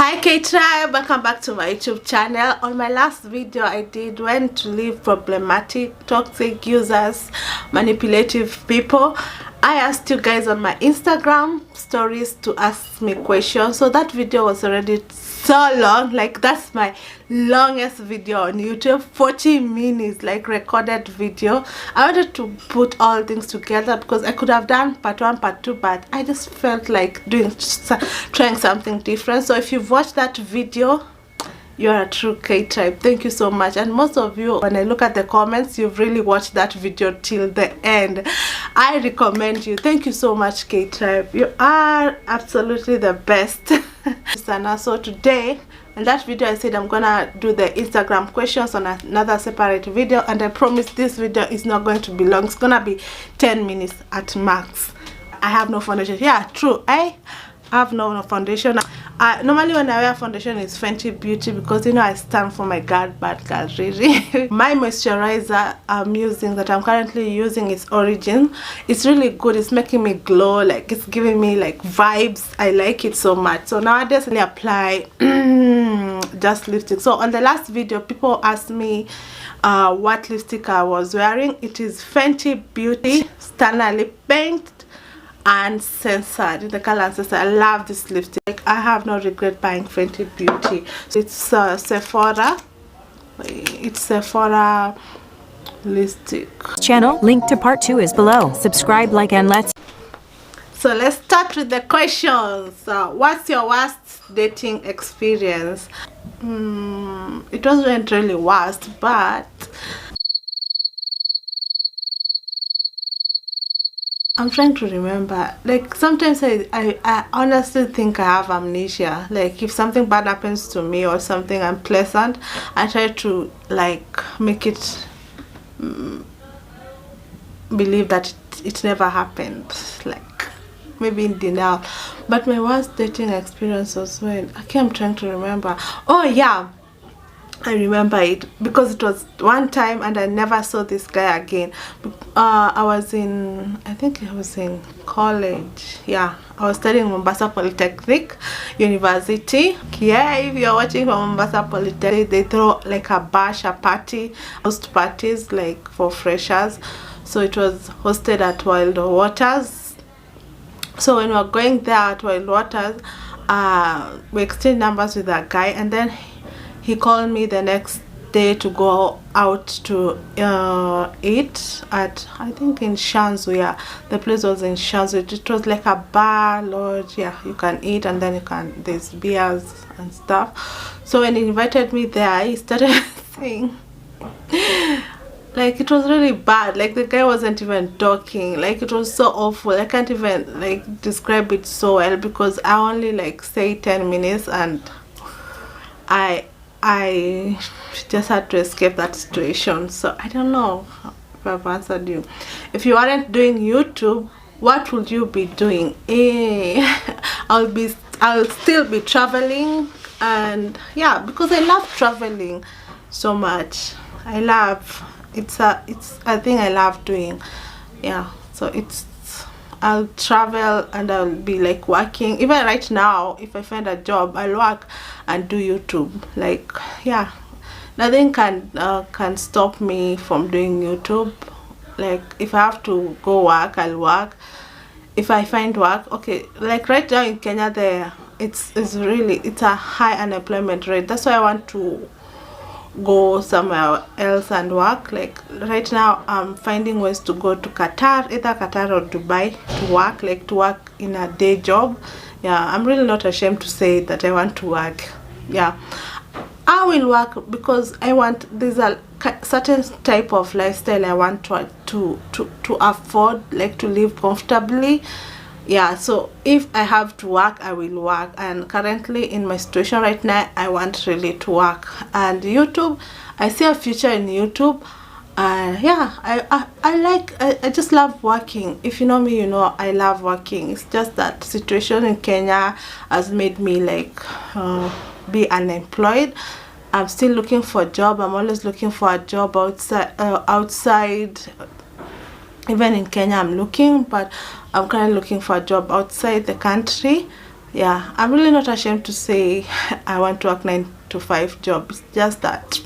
Hi K-Tribe, welcome back to my YouTube channel. On my last video I did when to leave problematic, toxic users, manipulative people. I asked you guys on my Instagram stories to ask me questions, so that video was already so long. Like, that's my longest video on YouTube, 40 minutes, like recorded video. I wanted to put all things together because I could have done part 1, part 2, but I just felt like trying something different. So if you've watched that video, you're a true K-Tribe. Thank you so much. And most of you, when I look at the comments, you've really watched that video till the end. I recommend you. Thank you so much, K-Tribe. You are absolutely the best. So today, in that video I said I'm gonna do the Instagram questions on another separate video, and I promise this video is not going to be long. It's gonna be 10 minutes at max. I have no foundation. Yeah, true, I have no foundation. Normally when I wear foundation it's Fenty Beauty, because you know I stand for my bad girl really. My moisturizer I'm using, that I'm currently using, is Origin. It's really good. It's making me glow, like it's giving me like vibes. I like it so much. So nowadays I apply just lipstick. So on the last video people asked me what lipstick I was wearing. It is Fenty Beauty Stunner Lip Paint and Censored, the color Censored. I love this lipstick. I have no regret buying Fenty Beauty. It's Sephora. It's Sephora lipstick. Channel link to part 2 is below. Subscribe, like, and let's. So let's start with the questions. What's your worst dating experience? It wasn't really worst, but I'm trying to remember. Like, sometimes I honestly think I have amnesia. Like, if something bad happens to me or something unpleasant, I try to like make it believe that it never happened, like maybe in denial. But my worst dating experience was when I'm trying to remember. Oh yeah, I remember it, because it was one time and I never saw this guy again. I think I was in college. Yeah, I was studying Mombasa Polytechnic University. Yeah, if you're watching from Mombasa Polytechnic, they throw like a bash, a party, host parties like for freshers. So it was hosted at Wild Waters. So when we were going there at Wild Waters, we exchanged numbers with that guy, and then he called me the next day to go out to eat at, I think, in Shanzu. Yeah, the place was in Shanzu. It was like a bar lodge. Yeah, you can eat, and then there's beers and stuff. So when he invited me there, he started saying, like, it was really bad. Like, the guy wasn't even talking. Like, it was so awful. I can't even like describe it so well, because I only like say 10 minutes and I just had to escape that situation. So I don't know if I've answered you. If you aren't doing YouTube, what would you be doing? I'll still be traveling, and yeah, because I love traveling so much. It's a thing I love doing. Yeah, so I'll travel and I'll be like working. Even right now, if I find a job, I'll work and do YouTube. Like, yeah, nothing can stop me from doing YouTube. Like, if I have to go work, I'll work. If I find work, okay, like right now in Kenya, it's a high unemployment rate. That's why I want to go somewhere else and work. Like right now I'm finding ways to go to Qatar, either Qatar or Dubai, to work in a day job. Yeah, I'm really not ashamed to say that I want to work. Yeah, I will work because I want, there's a certain type of lifestyle I want to afford, like to live comfortably. Yeah, so if I have to work, I will work. And currently in my situation right now, I want really to work. And YouTube, I see a future in YouTube. Yeah, I just love working. If you know me, you know I love working. It's just that situation in Kenya has made me like be unemployed. I'm still looking for a job. I'm always looking for a job outside. Even in Kenya I'm looking, but I'm currently looking for a job outside the country. yeah, I'm really not ashamed to say I want to work 9 to 5 job. It's just that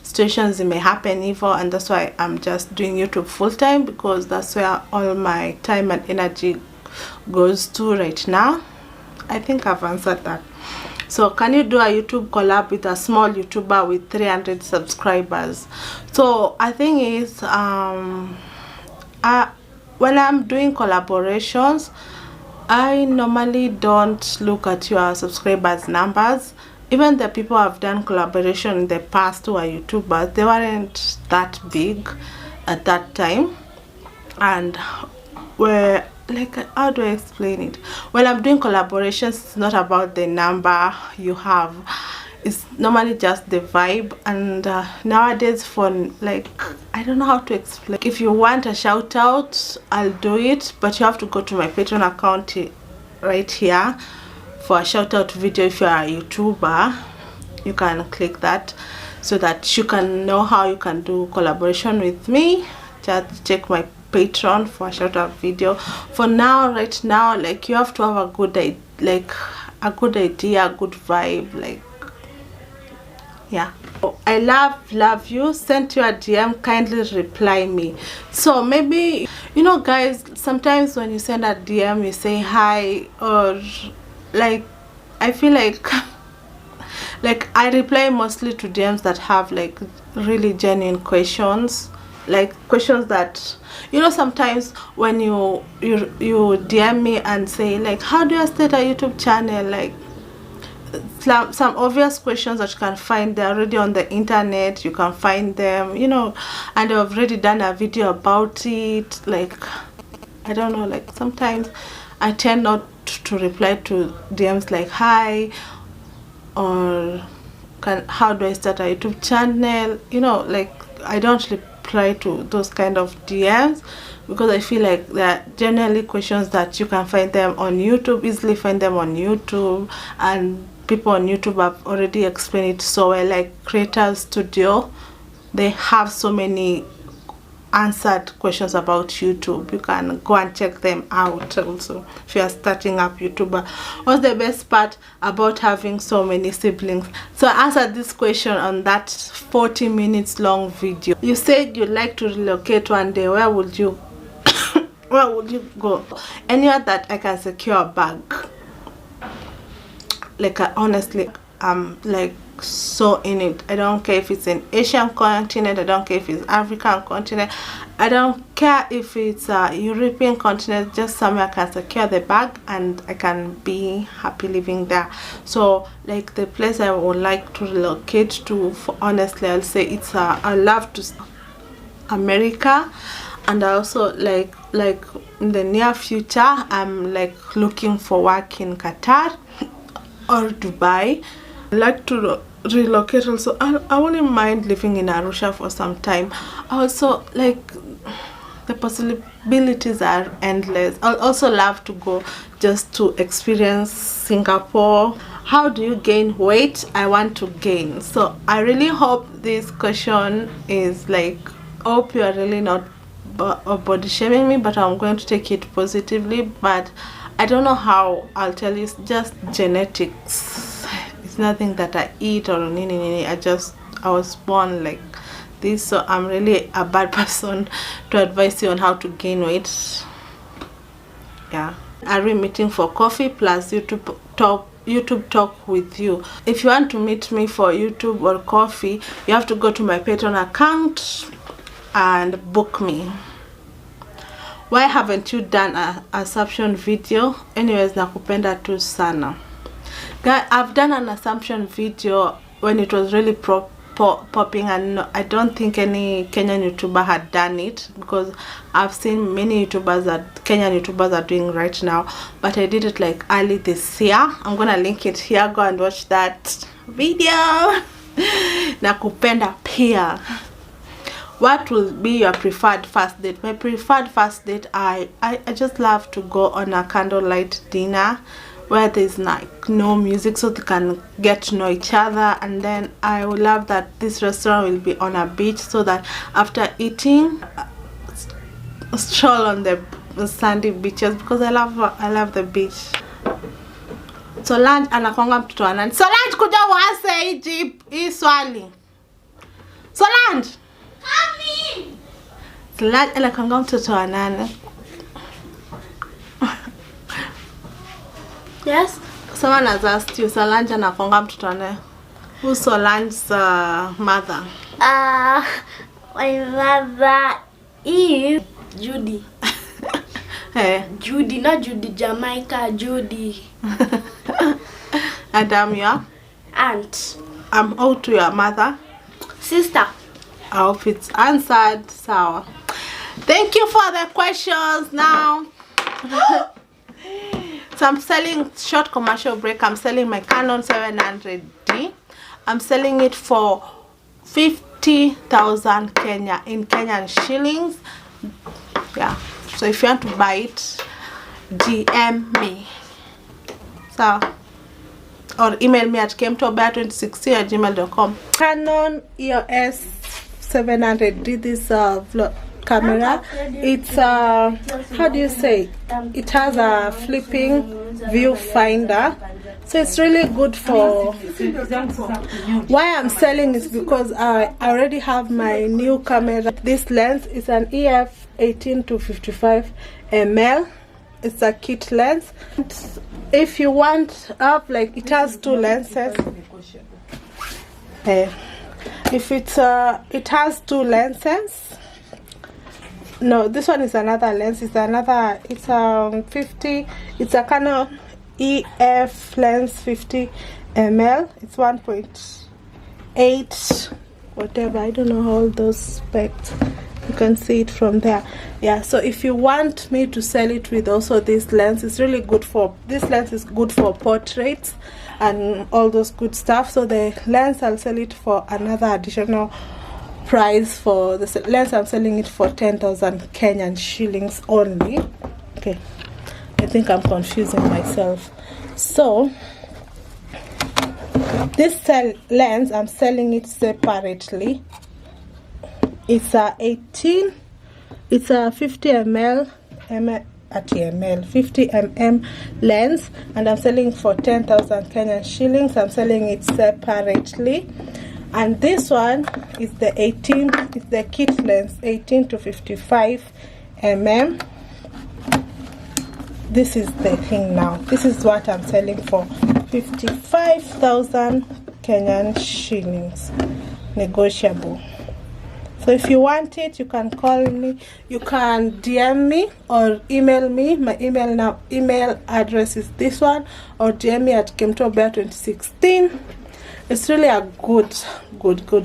situations may happen evil, and that's why I'm just doing YouTube full-time, because that's where all my time and energy goes to right now. I think I've answered that. So can you do a YouTube collab with a small YouTuber with 300 subscribers? So I think is when I'm doing collaborations, I normally don't look at your subscribers numbers. Even the people I've done collaboration in the past who are YouTubers, they weren't that big at that time. And where, like, how do I explain it? When I'm doing collaborations, it's not about the number you have, it's normally just the vibe. And nowadays, for like, I don't know how to explain. If you want a shout out, I'll do it, but you have to go to my Patreon account right here for a shout out video. If you are a YouTuber, you can click that so that you can know how you can do collaboration with me. Just check my Patreon for a shout out video. For now, right now, like, you have to have a good idea, a good vibe, like, yeah. I love you. Send you a DM, kindly reply me. So maybe, you know guys, sometimes when you send a DM you say hi, or like, I feel like like I reply mostly to DMs that have like really genuine questions, like questions that, you know, sometimes when you DM me and say like, how do I start a YouTube channel, like some obvious questions that you can find, they're already on the internet, you can find them, you know, and I've already done a video about it. Like, I don't know, like sometimes I tend not to reply to DMs like hi, or how do I start a YouTube channel, you know, like I don't reply to those kind of DMs, because I feel like they're generally questions that you can find them on YouTube, easily find them on YouTube, and people on YouTube have already explained it so well. Like Creators Studio, they have so many answered questions about YouTube. You can go and check them out also if you are starting up YouTuber. What's the best part about having so many siblings? So I answered this question on that 40 minutes long video. You said you'd like to relocate one day. Where would you where would you go? Anywhere that I can secure a bag. Like, honestly, I'm like so in it. I don't care if it's an Asian continent, I don't care if it's African continent, I don't care if it's a European continent, just somewhere I can secure the bag and I can be happy living there. So like the place I would like to relocate to, honestly, I'll say it's I love to America. And I also like in the near future, I'm like looking for work in Qatar or Dubai. I like to relocate also. I wouldn't mind living in Arusha for some time. Also, like, the possibilities are endless. I also love to go just to experience Singapore. How do you gain weight? I want to gain. So I really hope this question is like, I hope you are really not body shaming me, but I'm going to take it positively. But I don't know how. I'll tell you, it's just genetics. It's nothing that I eat or anything. I was born like this, so I'm really a bad person to advise you on how to gain weight. Yeah, are we meeting for coffee plus YouTube talk with you? If you want to meet me for YouTube or coffee, you have to go to my Patreon account and book me. Why haven't you done a assumption video? Anyways, nakupenda tu sana. Guys, I've done an assumption video when it was really popping, and I don't think any Kenyan YouTuber had done it, because I've seen many YouTubers that Kenyan YouTubers are doing right now, but I did it like early this year. I'm gonna link it here. Go and watch that video. Nakupenda pia. What will be your preferred first date? My preferred first date, I just love to go on a candlelight dinner where there's like no music, so they can get to know each other. And then I would love that this restaurant will be on a beach, so that after eating, stroll on the sandy beaches, because I love the beach. Solange anakwanga mtoto wa nani? Solange kuja uanze hii swali. Solange. Come. Solange anakwanga mtoto wa nani? Yes. Someone has asked you, Solange anakwanga mtoto wa nani? Who's Solange's mother? My mother is Judy. Hey. Judy, not Judy Jamaica, Judy. And I'm your Aunt. I'm out to your mother. Sister. I hope it's answered. So thank you for the questions. Now so I'm selling, short commercial break, I'm selling my Canon 700D. I'm selling it for 50,000 Kenya in Kenyan shillings. Yeah, so if you want to buy it, DM me. So, or email me at kemunto2016@gmail.com. Canon EOS 700D, this vlog camera. It's how do you say, it has a flipping viewfinder, so it's really good for. Why I'm selling is because I already have my new camera. This lens is an EF 18-55 ml. It's a kit lens. If you want up, like, it has two lenses. If it's it has two lenses. No, this one is another lens. It's another. It's 50. It's a Canon EF lens 50 ml. It's 1.8 whatever. I don't know all those specs. You can see it from there. Yeah, so if you want me to sell it with also this lens, it's really good for, this lens is good for portraits and all those good stuff. So the lens, I'll sell it for another additional price. For the lens, I'm selling it for 10,000 Kenyan shillings only. Okay, I think I'm confusing myself. So this lens, I'm selling it separately. It's a 18, it's a 50 ml 50 mm lens, and I'm selling for 10,000 Kenyan shillings. I'm selling it separately. And this one is the 18, it's the kit lens 18-55 mm. This is the thing now. This is what I'm selling for 55,000 Kenyan shillings, negotiable. So if you want it, you can call me, you can DM me or email me. My email address is this one, or DM me at Kemunto2016. It's really a good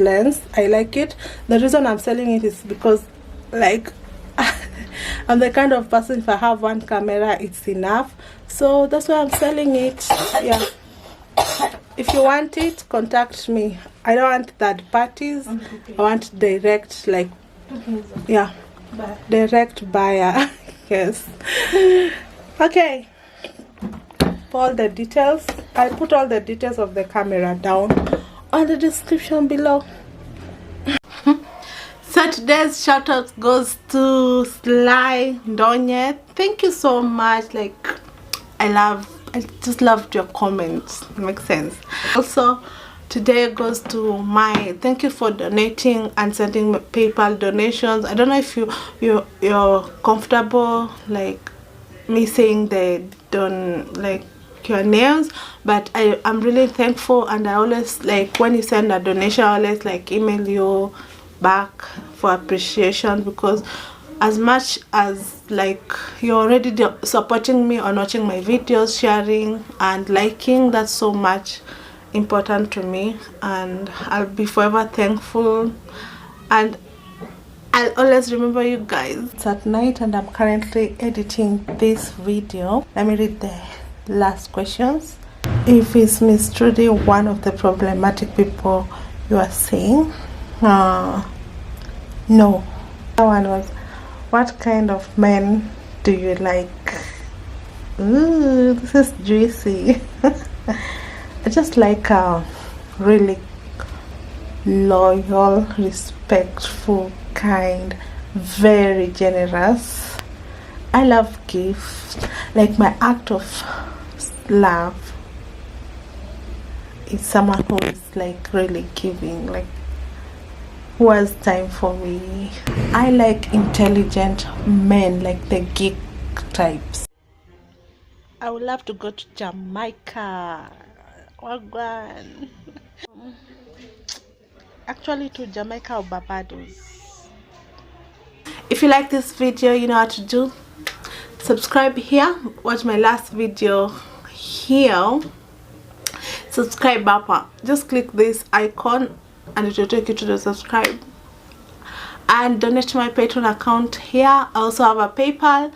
lens. I like it. The reason I'm selling it is because, like, I'm the kind of person, if I have one camera, it's enough. So that's why I'm selling it. Yeah. If you want it, contact me. I don't want third parties. I want direct, like, yeah, direct buyer. Yes. Okay. For all the details, I put all the details of the camera down on the description below. So today's shout out goes to Sly Donye. Thank you so much. Like, I just loved your comments. It makes sense. Also, today goes to my, thank you for donating and sending PayPal donations. I don't know if you're comfortable, like, me saying they don't, like, your names, but I'm really thankful, and I always, like, when you send a donation, I always, like, email you back for appreciation, because as much as, like, you're already supporting me on watching my videos, sharing and liking, that's so much important to me, and I'll be forever thankful, and I'll always remember you guys. It's at night and I'm currently editing this video. Let me read the last questions. If is Miss Trudy one of the problematic people you are saying? No. That one was, what kind of men do you like? Ooh, this is juicy. I just like really loyal, respectful, kind, very generous. I love gifts. Like, my act of love is someone who is like really giving, like who has time for me. I like intelligent men, like the geek types. I would love to go to Jamaica. Wagwan. Actually to Jamaica or Barbados. If you like this video, you know what to do. Subscribe here. Watch my last video here. Subscribe up. Just click this icon and it will take you to the subscribe. And donate to my Patreon account here. I also have a PayPal.